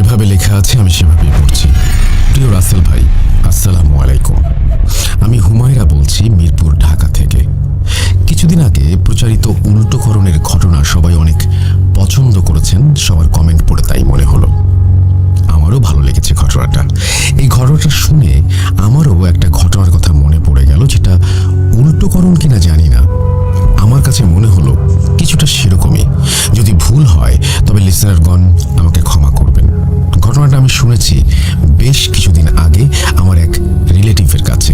যেভাবে লেখা আছে আমি সেভাবেই পড়ছি। প্রিয় রাসেল ভাই, আসসালামু আলাইকুম। আমি হুমায়রা বলছি, মিরপুর, ঢাকা থেকে। কিছুদিন আগে প্রচারিত উল্টোকরণের ঘটনা সবাই অনেক পছন্দ করেছেন। সবার কমেন্ট পড়ে তাই মনে হলো। আমারও ভালো লেগেছে ঘটনাটা। এই ঘটনাটা শুনে আমারও একটা ঘটনার কথা মনে পড়ে গেল, যেটা উল্টোকরণ কিনা জানি না, আমার কাছে মনে হলো কিছুটা সেরকমই। যদি ভুল হয় তবে লিসনারগণ আমাকে ক্ষমা করবেন। ঘটনাটা আমি শুনেছি বেশ কিছুদিন আগে আমার এক রিলেটিভের কাছে।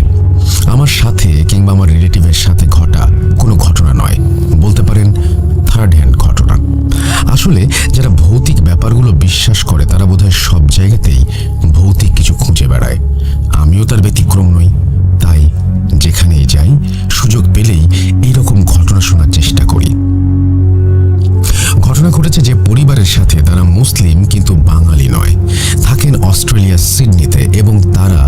আমার সাথে কিংবা আমার রিলেটিভের সাথে ঘটা কোনো ঘটনা নয়, বলতে পারেন থার্ড হ্যান্ড ঘটনা। আসলে যারা ভৌতিক ব্যাপারগুলো বিশ্বাস করে তারা বোধহয় সব জায়গাতেই ভৌতিক কিছু খুঁজে বেড়ায়। আমিও তার ব্যতিক্রম নই। তাই যেখানেই যাই, সুযোগ পেলেই এইরকম ঘটনা শোনার চেষ্টা করি। ঘটনা ঘটেছে যে পরিবারের সাথে, তারা মুসলিম কিন্তু বাঙালি নয়, থাকেন অস্ট্রেলিয়ার সিডনিতে এবং তারা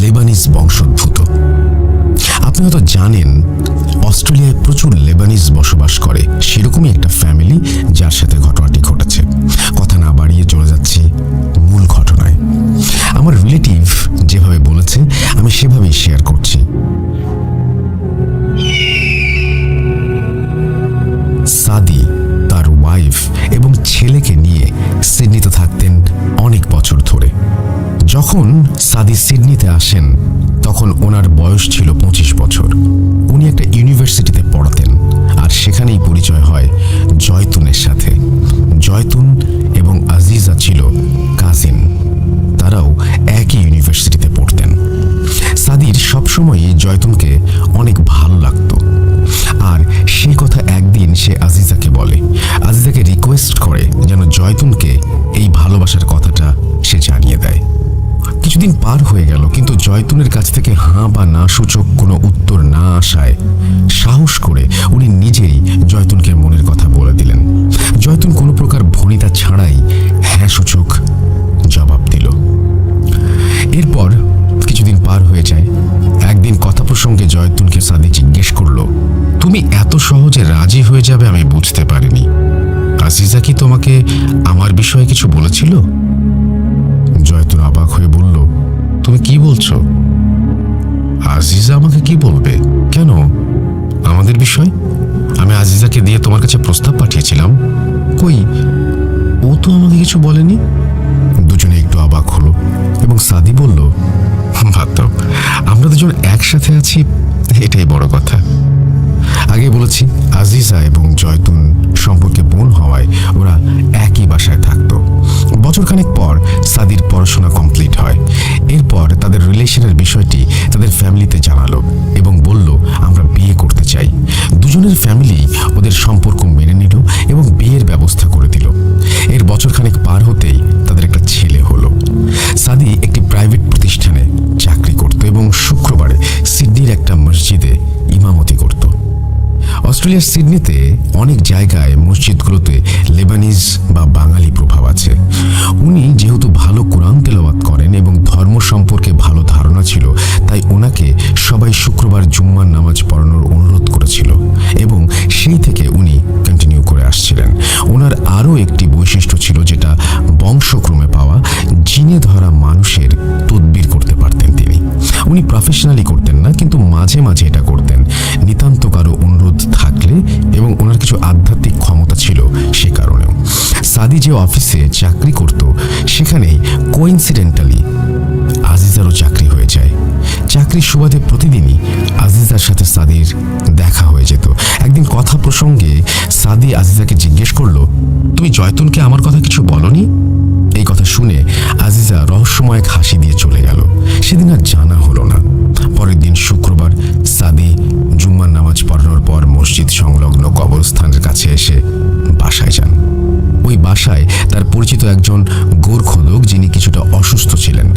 লেবানিজ বংশোদ্ভূত। আপনি হয়তো জানেন অস্ট্রেলিয়ায় প্রচুর লেবানিজ বসবাস করে। সেরকমই একটা ফ্যামিলি যার সাথে ঘটনাটি ঘটেছে। কথা না বাড়িয়ে চলে যাচ্ছি মূল ঘটনায়। আমার রিলেটিভ যেভাবে বলেছে আমি সেভাবেই শেয়ার করছি। সাদি তার ওয়াইফ এবং ছেলেকে নিয়ে সিডনিতে থাকতেন অনেক বছর ধরে। যখন সাদি সিডনিতে আসেন তখন ওনার বয়স ছিল 25 বছর। উনি একটা ইউনিভার্সিটিতে পড়াতেন, আর সেখানেই পরিচয় হয় জয়তুনের সাথে। জয়তুন এবং আজিজা ছিল কাজিন, তারাও একই ইউনিভার্সিটিতে পড়তেন। সাদির সবসময়ই জয়তুনকে অনেক ভালো লাগতো, আর সেই কথা একদিন সে আজিজাকে বলে। আজিজাকে রিকোয়েস্ট করে যেন জয়তুনকে এই ভালোবাসার কথাটা সে জানিয়ে দেয়। কিছুদিন পার হয়ে গেল, কিন্তু জয়তুনের কাছ থেকে হাঁ বা না সূচক কোনো উত্তর না আসায় সাহস করে উনি নিজেই জয়তুনকে মনের কথা বলে দিলেন। জয়তুন কোনো প্রকার ভনিতা ছাড়াই হ্যাঁ সূচক জবাব দিল। এরপর কিছুদিন পার হয়ে যায়। একদিন কথা প্রসঙ্গে জয়তুনকে সাদি জিজ্ঞেস করলো, তুমি এত সহজে রাজি হয়ে যাবে আমি বুঝতে পারিনি। আজিজা কি তোমাকে আমার বিষয়ে কিছু বলেছিল? জয়তুন অবাক হয়ে বলল, তুমি কি বলছো? আজিজা আমাকে কি বলবে? কেন? আমাদের বিষয়? আমি আজিজাকে দিয়ে তোমার কাছে প্রস্তাব পাঠিয়েছিলাম। কই, ও তো আমাকে কিছু বলেনি। দুজনে একটু অবাক হলো এবং সাদি বলল, বাদ দাও, আমরা দুজন একসাথে আছি, এটাই বড় কথা। আগে বলেছি আজিজা এবং জয়তুন সম্পর্কে বোন হওয়ায় ওরা একই বাসায় থাকতো। বছরখানেক পর সাদির পড়াশোনা কমপ্লিট হয়। এরপর তাদের রিলেশনের বিষয়টি তাদের ফ্যামিলিতে জানালো এবং বলল, আমরা বিয়ে করতে চাই। দুজনের ফ্যামিলি ওদের সম্পর্ক মেনে নিল এবং বিয়ের ব্যবস্থা করে দিল। এর বছরখানেক পার হতেই তাদের একটা ছেলে হলো। সাদি একটি প্রাইভেট প্রতিষ্ঠানে চাকরি করত এবং শুক্রবারে সিডনির একটা মসজিদে ইমামতি করত। অস্ট্রেলিয়ার সিডনিতে অনেক জায়গায় মসজিদগুলোতে লেবানিজ বা বাঙালি প্রভাব আছে। উনি যেহেতু ভালো কোরআন তেলাওয়াত করেন এবং ধর্ম সম্পর্কে ভালো ধারণা ছিল, তাই ওনাকে সবাই শুক্রবার জুম্মার নামাজ পড়ানোর অনুরোধ করেছিল এবং সেই থেকে উনি কন্টিনিউ করে আসছিলেন। ওনার আরও একটি বৈশিষ্ট্য ছিল, যেটা বংশক্রমে পাওয়া। জিনে ধরা মানুষের তদবির করতে পারতেন তিনি। উনি প্রফেশনালি করতেন না, কিন্তু মাঝে মাঝে এটা করতেন নিতান্ত কারো অনুরোধ থাকলে, এবং ওনার কিছু আধ্যাত্মিক ক্ষমতা ছিল সে কারণেও। সাদি যে অফিসে চাকরি করত সেখানেই কোইন্সিডেন্টালি আজিজারও চাকরি হয়ে যায়। চাকরির সুবাদে প্রতিদিনই আজিজার সাথে সাদির দেখা হয়ে যেত। একদিন কথা প্রসঙ্গে সাদি আজিজাকে জিজ্ঞেস করলো, তুমি জয়তুনকে আমার কথা কিছু বলনি? এই কথা শুনে আজিজা রহস্যময় এক হাসি দিয়ে চলে গেল। সেদিন আর জানা হলো না। পরের দিন শুক্রবার সাদি জুম্মার নামাজ পড়ানোর পর মসজিদ সংলগ্ন কবরস্থানের কাছে এসে বাসায় যান। ওই বাসায় তার পরিচিত একজন গোরখোদক, যিনি কিছুটা অসুস্থ ছিলেন।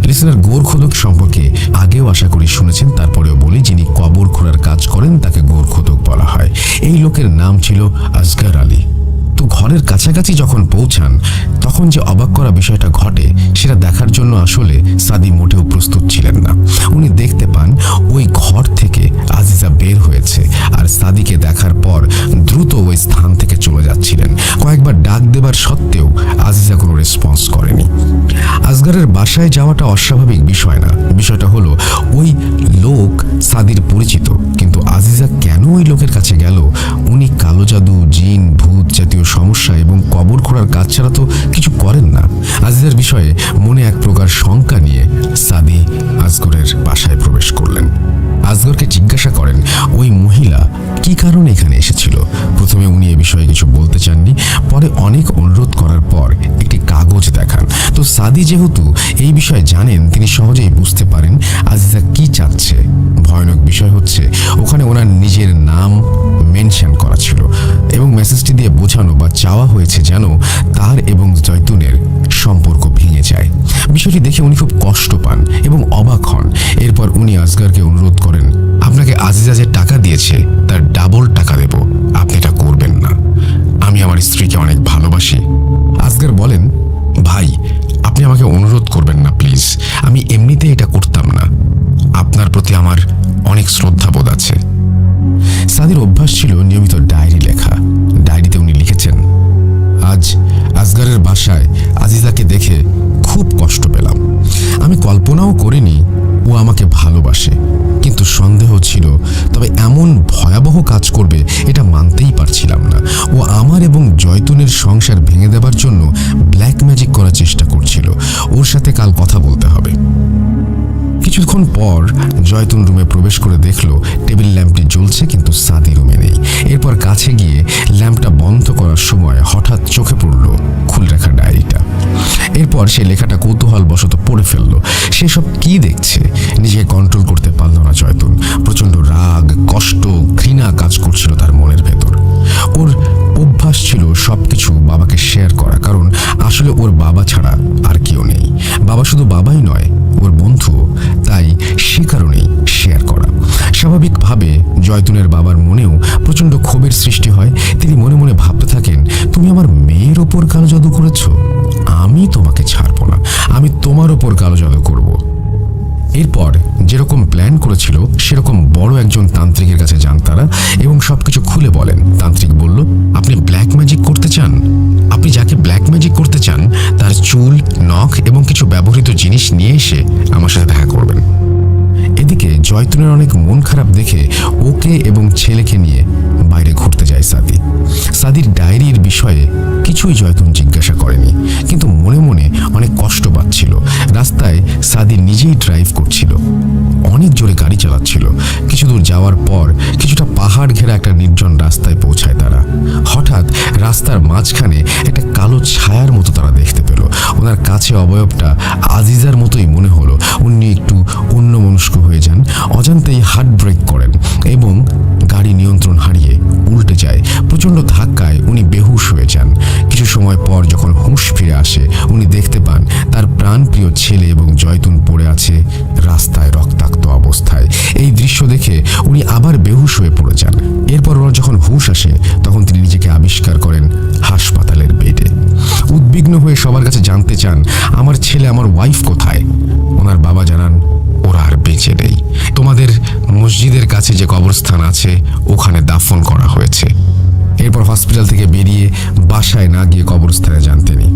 লিসনার গোরখোদক সম্পর্কে আগেও আশা করি শুনেছেন, তারপরেও বলি, যিনি কবর খোঁড়ার কাজ করেন তাকে গোরখোদক বলা হয়। এই লোকের নাম ছিল আসগর আলী। তো ঘরের কাছাকাছি যখন পৌঁছান তখন যে অবাক করা বিষয়টা ঘটে সেটা দেখার জন্য আসলে সাদি মোটেও প্রস্তুত ছিলেন না। উনি দেখতে পান ওই ঘর থেকে আজিজা বের হয়েছে, আর সাদিকে দেখার পর দ্রুত ওই স্থান থেকে চলে যাচ্ছিলেন। কয়েকবার ডাক দেবার সত্ত্বেও আজিজা কোনো রেসপন্স করেনি। আসগরের বাসায় যাওয়াটা অস্বাভাবিক বিষয় না, বিষয়টা হলো ওই লোক সাদির পরিচিত, কিন্তু আজিজা কেন ওই লোকের কাছে গেল? উনি কালো জাদু, জিন, ভূত জাতীয় সমস্যা এবং কবর খোঁড়ার কাজ ছাড়া তো কিছু করেন না। আজিজার বিষয়ে মনে এক প্রকার শঙ্কা নিয়ে সাদি আসগরের বাসায় প্রবেশ করলেন। আসগরকে জিজ্ঞাসা করেন ওই মহিলা কি কারণে এখানে এসেছিল। প্রথমে উনি এ বিষয়ে কিছু বলতে চাননি, পরে অনেক অনুরোধ করার পর একটি কাগজ দেখান। তো সাদি যেহেতু এই বিষয়ে জানেন, তিনি সহজেই বুঝতে পারেন আজিজা কি চাচ্ছে। ভয়ানক বিষয় হচ্ছে ওখানে ওনার নিজের নাম মেনশন করা ছিল এবং মেসেজটি দিয়ে বোঝানো বা চাওয়া হয়েছে যেন তার এবং জয়তুনের সম্পর্ক ভেঙে যায়। বিষয়টি দেখে উনি খুব কষ্ট পান এবং অবাক হন। এরপর উনি আসগরকে অনুরোধ করেন, আপনাকে আজিজা যে টাকা দিয়েছে তার ডাবল টাকা দেব, আপনি এটা করবেন না। আমি আমার স্ত্রীকে অনেক ভালোবাসি। আসগর বলেন, ভাই আপনি আমাকে অনুরোধ করবেন না প্লিজ, আমি এমনিতে এটা করতাম না। আপনার প্রতি আমার অনেক শ্রদ্ধাবোধ আছে। সাদির অভ্যাস ছিল নিয়মিত ডায়েরি লেখা। ডায়েরিতে উনি লিখেছেন, আজ আসগরের বাসায় আজিজাকে দেখে খুব কষ্ট পেলাম। আমি কল্পনাও করিনি ও আমাকে ভালোবাসে, কিন্তু সন্দেহ ছিল, তবে এমন ভয়াবহ কাজ করবে এটা মানতেই পারছিলাম না। ও আমার এবং জয়তুনের সংসার ভেঙে দেবার জন্য ব্ল্যাক ম্যাজিক করার চেষ্টা করছিল। ওর সাথে কাল কথা বলতে হবে। কিছুক্ষণ পর জয়তুন রুমে প্রবেশ করে দেখল টেবিল ল্যাম্পটি জ্বলছে, কিন্তু সাদি রুমে নেই। এরপর কাছে গিয়ে ল্যাম্পটা বন্ধ করার সময় হঠাৎ চোখে পড়ল খুলে রাখা ডায়েরিটা। এরপর সে লেখাটা কৌতূহল বশত পড়ে ফেলল। সে সব কি দেখছে নিজেকে কন্ট্রোল করতে পারল না জয়তুন। প্রচন্ড রাগ, কষ্ট, ঘৃণা কাজ করছিল তার মনের ভেতর। ওর অভ্যাস ছিল সবকিছু বাবাকে শেয়ার করা, কারণ আসলে ওর বাবা ছাড়া আর কেউ নেই। বাবা শুধু বাবাই নয়, ওর বন্ধু, তাই সে কারণেই শেয়ার করা। স্বাভাবিকভাবে জয়তুনের বাবার মনেও প্রচন্ড ক্ষোভের সৃষ্টি হয়। তিনি মনে মনে ভাবতে থাকেন, তুমি আমার মেয়ের ওপর কালো জাদু করেছ, আমি তোমাকে ছাড়বো না, আমি তোমার ওপর কালো জাদু করব। এরপর যেরকম প্ল্যান করেছিল সেরকম বড় একজন তান্ত্রিকের কাছে যান তারা এবং সবকিছু খুলে বলেন। তান্ত্রিক বলল, আপনি ব্ল্যাক ম্যাজিক করতে চান? আপনি যাকে ব্ল্যাক ম্যাজিক করতে চান তার চুল, নখ এবং কিছু ব্যবহৃত জিনিস নিয়ে এসে আমার সাথে দেখা করবেন। এদিকে জয়তুনের অনেক মন খারাপ দেখে ওকে এবং ছেলেকে নিয়ে বাইরে ঘুরতে যায় সাদি। সাদির ডায়েরির বিষয়ে কিছুই জয়তুন জিজ্ঞাসা করেনি, কিন্তু মনে মনে অনেক কষ্ট পাচ্ছিল। রাস্তায় সাদি নিজেই ড্রাইভ করছিল, অনেক জোরে গাড়ি চালাচ্ছিল। কিছু দূর যাওয়ার পর কিছুটা পাহাড় ঘেরা একটা নির্জন রাস্তায় পৌঁছায় তারা। হঠাৎ রাস্তার মাঝখানে একটা কালো ছায়ার মতো তারা দেখতে পেল। ওনার কাছে অবয়বটা আজিজার মতোই মনে হলো। উনি একটু অন্যমনস্ক হয়ে যান, অজান্তেই হার্ট ব্রেক করেন এবং গাড়ি নিয়ন্ত্রণ হারিয়ে উল্টে যায়। প্রচণ্ড ধাক্কায় উনি বেহুশ হয়ে যান। কিছু সময় পর যখন হুঁশ ফিরে আসে, উনি দেখতে পান তার প্রাণপ্রিয় ছেলে এবং জয়তুন পড়ে আছে রাস্তায় রক্তাক্ত অবস্থায়। এই দৃশ্য দেখে উনি আবার বেহুশ হয়ে পড়ে যান। এরপর ওনার যখন হুঁশ আসে তখন তিনি নিজেকে আবিষ্কার করেন হাসপাতালের বেডে। উদ্বিগ্ন হয়ে সবার কাছে জানতে চান, আমার ছেলে, আমার ওয়াইফ কোথায়? ওনার বাবা জানান, ওরা আর বেঁচে নেই। তোমাদের মসজিদের কাছে যে কবরস্থান আছে ওখানে দাফন করা হয়েছে। এরপর হসপিটাল থেকে বেরিয়ে বাসায় না গিয়ে কবরস্থানে যান তিনি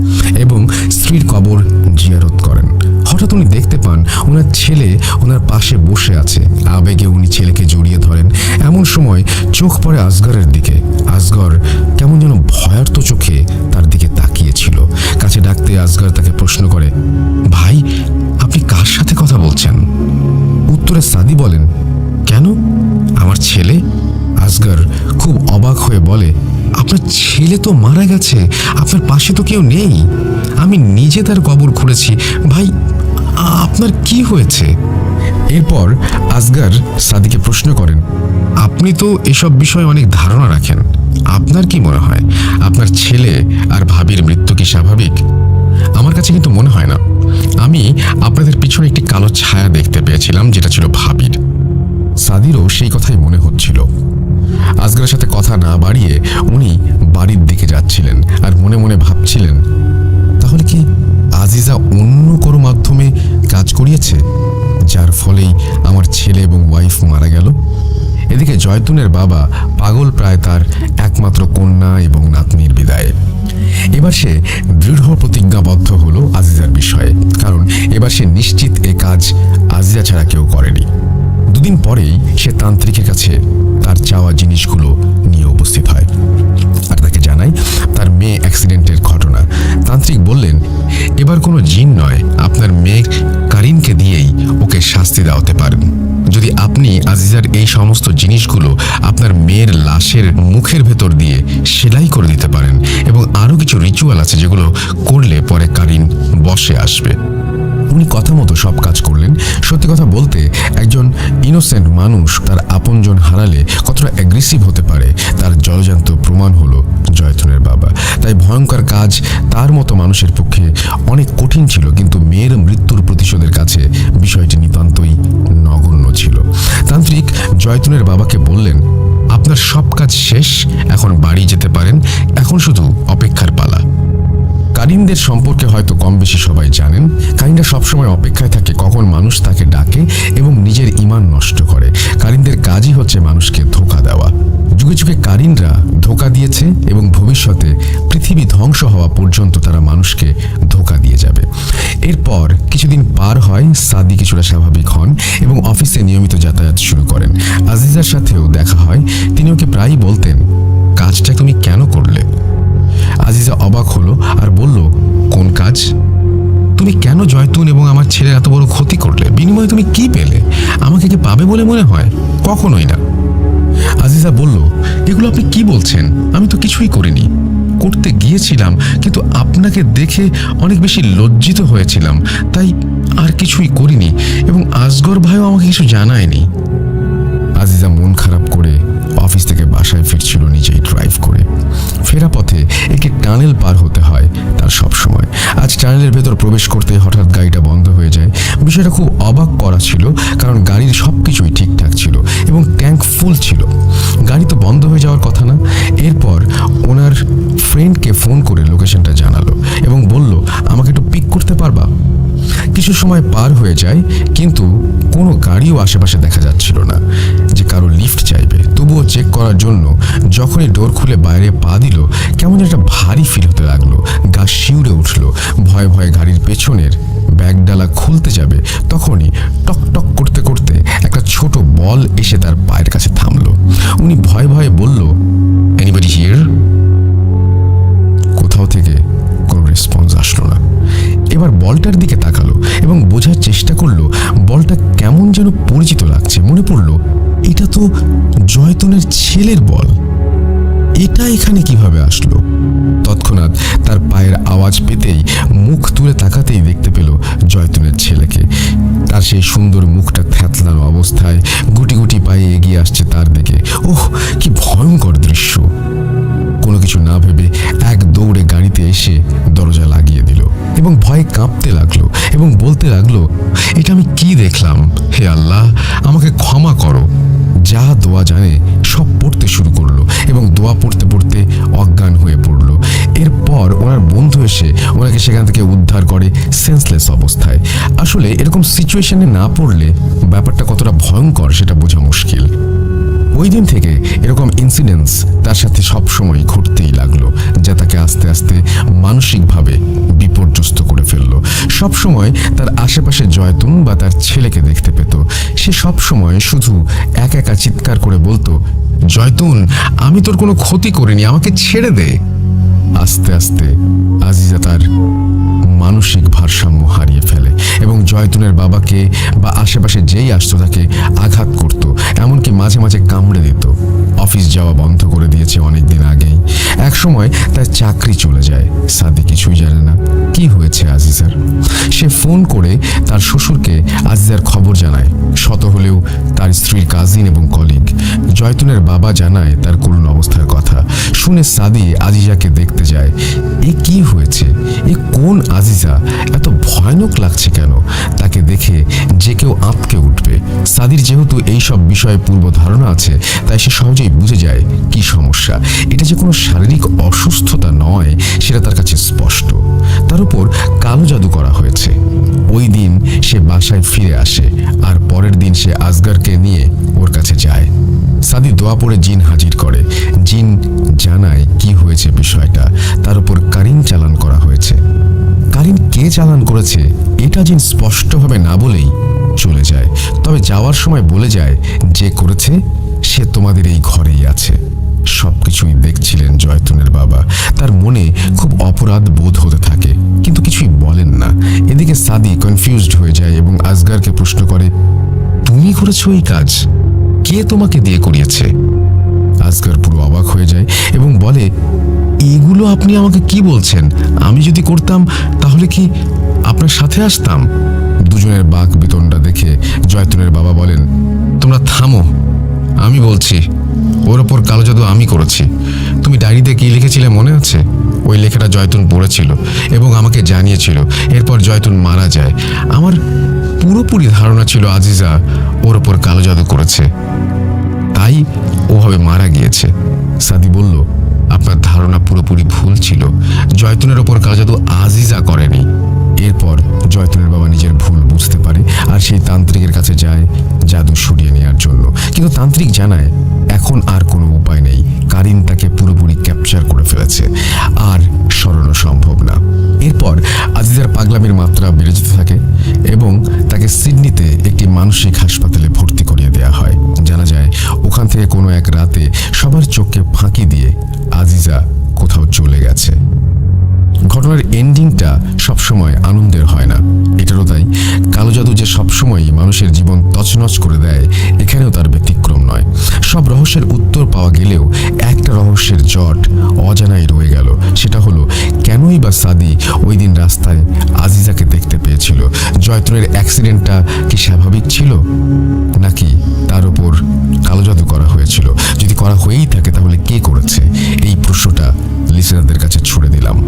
এবং স্ত্রীর কবর জিয়ারত করেন। হঠাৎ উনি দেখতে পান ওনার ছেলে ওনার পাশে বসে আছে। আবেগে উনি ছেলেকে জড়িয়ে ধরেন। এমন সময় চোখ পড়ে আসগরের দিকে। আসগর কেমন যেন ভয়ার্ত চোখে তার দিকে তাকিয়েছিল। কাছে ডাকতে আসগর তাকে প্রশ্ন করে, ভাই আপনি কার সাথে কথা বলছেন? উত্তরে সাদি বলেন, কেন, আমার ছেলে। আসগর খুব অবাক হয়ে বলে, আপনার ছেলে তো মারা গেছে, আপনার পাশে তো কেউ নেই। আমি নিজে তার কবর খুঁড়েছি। ভাই আপনার কি হয়েছে? এরপর আসগর সাদিকে প্রশ্ন করেন, আপনি তো এসব বিষয়ে অনেক ধারণা রাখেন, আপনার কি মনে হয় আপনার ছেলে আর ভাবির মৃত্যু কি স্বাভাবিক? আমার কাছে কিন্তু মনে হয় না। আমি আপনাদের পিছনে একটি কালো ছায়া দেখতে পেয়েছিলাম, যেটা ছিল ভাবির। সাদিরও সেই কথাই মনে হচ্ছিল। আসগরের সাথে কথা না বাড়িয়ে উনি বাড়ির দিকে যাচ্ছিলেন আর মনে মনে ভাবছিলেন, তাহলে কি আজিজা অন্য কোনো মাধ্যমে কাজ করিয়েছে, যার ফলেই আমার ছেলে এবং ওয়াইফ মারা গেল? এদিকে জয়তুনের বাবা পাগল প্রায় তার একমাত্র কন্যা এবং নাতনির বিদায়ে। এবার সে দৃঢ় প্রতিজ্ঞাবদ্ধ এবার সে নিশ্চিত এ কাজ আজিজা ছাড়া কেউ করেনি। দুদিন পরেই সে তান্ত্রিকের কাছে তার চাওয়া জিনিসগুলো নিয়ে উপস্থিত হয় আর তাকে জানায় তার মেয়ে অ্যাক্সিডেন্টের ঘটনা। তান্ত্রিক বললেন, এবার কোনো জিন নয়, আপনার মেয়ে কারিনকে দিয়েই ওকে শাস্তি দেওয়াতে পারেন। যদি আপনি আজিজার এই সমস্ত জিনিসগুলো আপনার মেয়ের লাশের মুখের ভেতর দিয়ে সেলাই করে দিতে পারেন, এবং আরও কিছু রিচুয়াল আছে যেগুলো করলে পরে কারিন বসে আসবে। উনি কথা মতো সব কাজ করলেন। সত্যি কথা বলতে, একজন ইনোসেন্ট মানুষ তার আপনজন হারালে কতটা অ্যাগ্রেসিভ হতে পারে তার জলজান্ত প্রমাণ হলো জয়তুনের বাবা। তাই ভয়ঙ্কর কাজ তার মতো মানুষের পক্ষে অনেক কঠিন ছিল, কিন্তু মেয়ের মৃত্যুর প্রতিশোধের কাছে বিষয়টি নিতান্তই নগণ্য ছিল। তান্ত্রিক জয়তুনের বাবাকে বললেন, আপনার সব কাজ শেষ, এখন বাড়ি যেতে পারেন, এখন শুধু অপেক্ষার পালা। কারিনদের সম্পর্কে হয়তো কম বেশি সবাই জানেন। কারিনরা সবসময় অপেক্ষায় থাকে কখন মানুষ তাকে ডাকে এবং নিজের ঈমান নষ্ট করে। কারিনদের কাজই হচ্ছে মানুষকে ধোঁকা দেওয়া। যুগে যুগে কারিনরা ধোঁকা দিয়েছে এবং ভবিষ্যতে পৃথিবী ধ্বংস হওয়া পর্যন্ত তারা মানুষকে ধোঁকা দিয়ে যাবে। এরপর কিছুদিন পার হয়, সাদি কিছুটা স্বাভাবিক হন এবং অফিসে নিয়মিত যাতায়াত শুরু করেন। আজিজার সাথেও দেখা হয়। তিনি ওকে প্রায়ই বলতেন, কাজটা তুমি কেন করলে? আজিজা অবাক হলো আর বলল, কোন কাজ? তুমি কেন জয়তুন এবং আমার ছেলের এত বড় ক্ষতি করলে? বিনিময়ে তুমি কি পেলে? আমাকে কি পাবে বলে মনে হয়? কখনোই না। আজিজা বলল, এগুলো আপনি কি বলছেন? আমি তো কিছুই করিনি। করতে গিয়েছিলাম, কিন্তু আপনাকে দেখে অনেক বেশি লজ্জিত হয়েছিলাম, তাই আর কিছুই করিনি, এবং আসগর ভাইও আমাকে কিছু জানায়নি। আজিজা মন খারাপ করে অফিস থেকে বাসায় ফিরছিল নিজেই ড্রাইভ করে। ফেরা পথে একটি টানেল পার হতে হয় তার সব সময়। আজ টানেলের ভেতর প্রবেশ করতে হঠাৎ গাড়িটা বন্ধ হয়ে যায়। বিষয়টা খুব অবাক করা ছিল, কারণ গাড়ির সব কিছুই ঠিকঠাক ছিল এবং ট্যাঙ্ক ফুল ছিল। গাড়ি তো বন্ধ হয়ে যাওয়ার কথা না। এরপর ওনার ফ্রেন্ডকে ফোন করে লোকেশনটা জানালো এবং বলল, আমাকে একটু পিক করতে পারবা? কিছু সময় পার হয়ে যায়, কিন্তু কোনো গাড়িও আশেপাশে দেখা যাচ্ছিল না যে কারো লিফট চাইবে। তবুও চেক করার জন্য যখনই ডোর খুলে বাইরে পা দিল, কেমন একটা ভারী ফিল হতে লাগলো। গা শিউরে উঠল। ভয়ে ভয়ে গাড়ির পেছনের ব্যাগডালা খুলতে যাবে, তখনই টক টক করতে করতে একটা ছোট বল এসে তার পায়ের কাছে থামলো। উনি ভয়ে ভয়ে বলল, এনিবডি হিয়ার? কোথাও থেকে কোনো রেসপন্স আসলো না। এবার বলটার দিকে তাকালো এবং বোঝার চেষ্টা করলো বলটা কেমন যেন পরিচিত লাগছে। মনে পড়লো, এটা তো জয়তুনের ছেলের বল। এটা এখানে কিভাবে আসলো? তৎক্ষণাৎ তার পায়ের আওয়াজ পেতেই মুখ তুলে তাকাতেই দেখতে পেল জয়তুনের ছেলেকে। তার সেই সুন্দর মুখটা থ্যাতলানো অবস্থায় গুটি গুটি পায়ে এগিয়ে আসছে তার দিকে। ওহ, কি ভয়ঙ্কর দৃশ্য! কোনো কিছু না ভেবে এক দৌড়ে গাড়িতে এসে দরজা লাগিয়ে দিল এবং ভয়ে কাঁপতে লাগলো এবং বলতে লাগলো, এটা আমি কি দেখলাম? হে আল্লাহ, আমাকে ক্ষমা করো। যা দোয়া জানে সব পড়তে শুরু করলো এবং দোয়া পড়তে পড়তে অজ্ঞান হয়ে পড়লো। এরপর ওনার বন্ধু এসে ওনাকে সেখান থেকে উদ্ধার করে সেন্সলেস অবস্থায়। আসলে এরকম সিচুয়েশনে না পড়লে ব্যাপারটা কতটা ভয়ঙ্কর সেটা বোঝা মুশকিল। ওই দিন থেকে এরকম ইনসিডেন্টস তার সাথে সবসময় ঘটতেই লাগলো, যা তাকে আস্তে আস্তে মানসিকভাবে বিপর্যস্ত করে ফেললো। সবসময় তার আশেপাশে জয়তুন বা তার ছেলেকে দেখতে পেত। সে সবসময় শুধু একা একা চিৎকার করে বলতো, জয়তুন, আমি তোর কোনো ক্ষতি করিনি, আমাকে ছেড়ে দে। আস্তে আস্তে আজিজা তার মানসিক ভারসাম্য হারিয়ে ফেলে এবং জয়তুনের বাবাকে বা আশেপাশে যেই আসতো তাকে আঘাত করত, এমনকি মাঝে মাঝে কামড়ে দিত। অফিস যাওয়া বন্ধ করে দিয়েছে অনেকদিন আগেই। একসময় তার চাকরি চলে যায়। সাদি কিছুই জানে না কি হয়েছে আজিজার। সে ফোন করে তার শ্বশুরকে আজিজার খবর জানায়। শত হলেও তার স্ত্রীর কাজিন এবং কলিগ। জয়তুনের বাবা জানায় তার করুণ অবস্থার কথা। শুনে সাদি আজিজাকে দেখতে যায়। এ কি হয়েছে? এ কোন আজিজা? এত ভয়ানক লাগছে কেন? তাকে দেখে যে কেউ আঁতকে উঠবে। সাদির যেহেতু এইসব বিষয়ে পূর্ব ধারণা আছে, তাই সে সহজেই বুঝে যায় কি সমস্যা। এটা যে কোনো শারীরিক অসুস্থতা নয় সেটা তার কাছে স্পষ্ট। তার উপর কালো জাদু করা হয়েছে। ওই দিন সে বাসায় ফিরে আসে আর পরের দিন সে আসগরকে নিয়ে ওর কাছে যায়। সাদি দোয়া পড়ে জিন হাজির করে। জিন জানায় কি হয়েছে বিষয়টা। তার উপর কারিন চালান করা হয়েছে। কারিন কে চালান করেছে এটা জিন স্পষ্টভাবে না বলেই চলে যায়। তবে যাওয়ার সময় বলে যায় যে করেছে সে তোমাদের এই ঘরেই আছে। সবকিছুই দেখছিলেন জয়তুনের বাবা। তার মনে খুব অপরাধ বোধ হতে থাকে, কিন্তু কিছুই বলেন না। এদিকে সাদি কনফিউজড হয়ে যায় এবং আসগরকে প্রশ্ন করে, তুমি করেছো এই কাজ? কে তোমাকে দিয়ে করিয়েছে? আসগর পুরো অবাক হয়ে যায় এবং বলে, এগুলো আপনি আমাকে কি বলছেন? আমি যদি করতাম তাহলে কি আপনার সাথে আসতাম? দুজনের বাক বিতণ্ডা দেখে জয়তুনের বাবা বলেন, তোমরা থামো, আমি বলছি ওর ওপর কালো জাদু আমি করেছি। তুমি ডায়েরিতে কি লিখেছিলে মনে আছে? ওই লেখাটা জয়তুন পড়েছিল এবং আমাকে জানিয়েছিল। এরপর জয়তুন মারা যায়। আমার পুরোপুরি ধারণা ছিল আজিজা ওর ওপর কালো জাদু করেছে, তাই ওভাবে মারা গিয়েছে। সাদি বলল, আপনার ধারণা পুরোপুরি ভুল ছিল। জয়তুনের ওপর কালো জাদু আজিজা করেনি। এরপর জয়তুনের বাবা নিজের ভুল বুঝতে পারে আর সেই তান্ত্রিকের কাছে যায় জাদু সরিয়ে নেওয়ার জন্য। কিন্তু তান্ত্রিক জানায় এখন আর কোনো উপায় নেই, কারিন তাকে পুরোপুরি ক্যাপচার করে ফেলেছে, আর সরানো সম্ভব না। এরপর আজিজার পাগলামির মাত্রা বেড়ে যেতে থাকে এবং তাকে সিডনিতে একটি মানসিক হাসপাতালে ভর্তি করিয়ে দেওয়া হয়। জানা যায় ওখান থেকে কোনো এক রাতে সবার চোখকে ফাঁকি দিয়ে আজিজা কোথাও চলে গেছে। ঘটনার এন্ডিংটা সবসময় আনন্দের হয় না, এটারও তাই। কালো জাদু যে সবসময় মানুষের জীবন তছনছ করে দেয়, এখানেও তার ব্যতিক্রম নয়। সব রহস্যের উত্তর পাওয়া গেলেও একটা রহস্যের জট অজানাই রয়ে গেল। সেটা হলো, কেনই বা সাদি ওই দিন রাস্তায় আজিজাকে দেখতে পেয়েছিল? জয়তুনের অ্যাক্সিডেন্টটা কি স্বাভাবিক ছিল, নাকি তার উপর কালো জাদু করা হয়েছিল? যদি করা হয়েই থাকে তাহলে কে করেছে? এই প্রশ্নটা লিসেনারদের কাছে ছুড়ে দিলাম।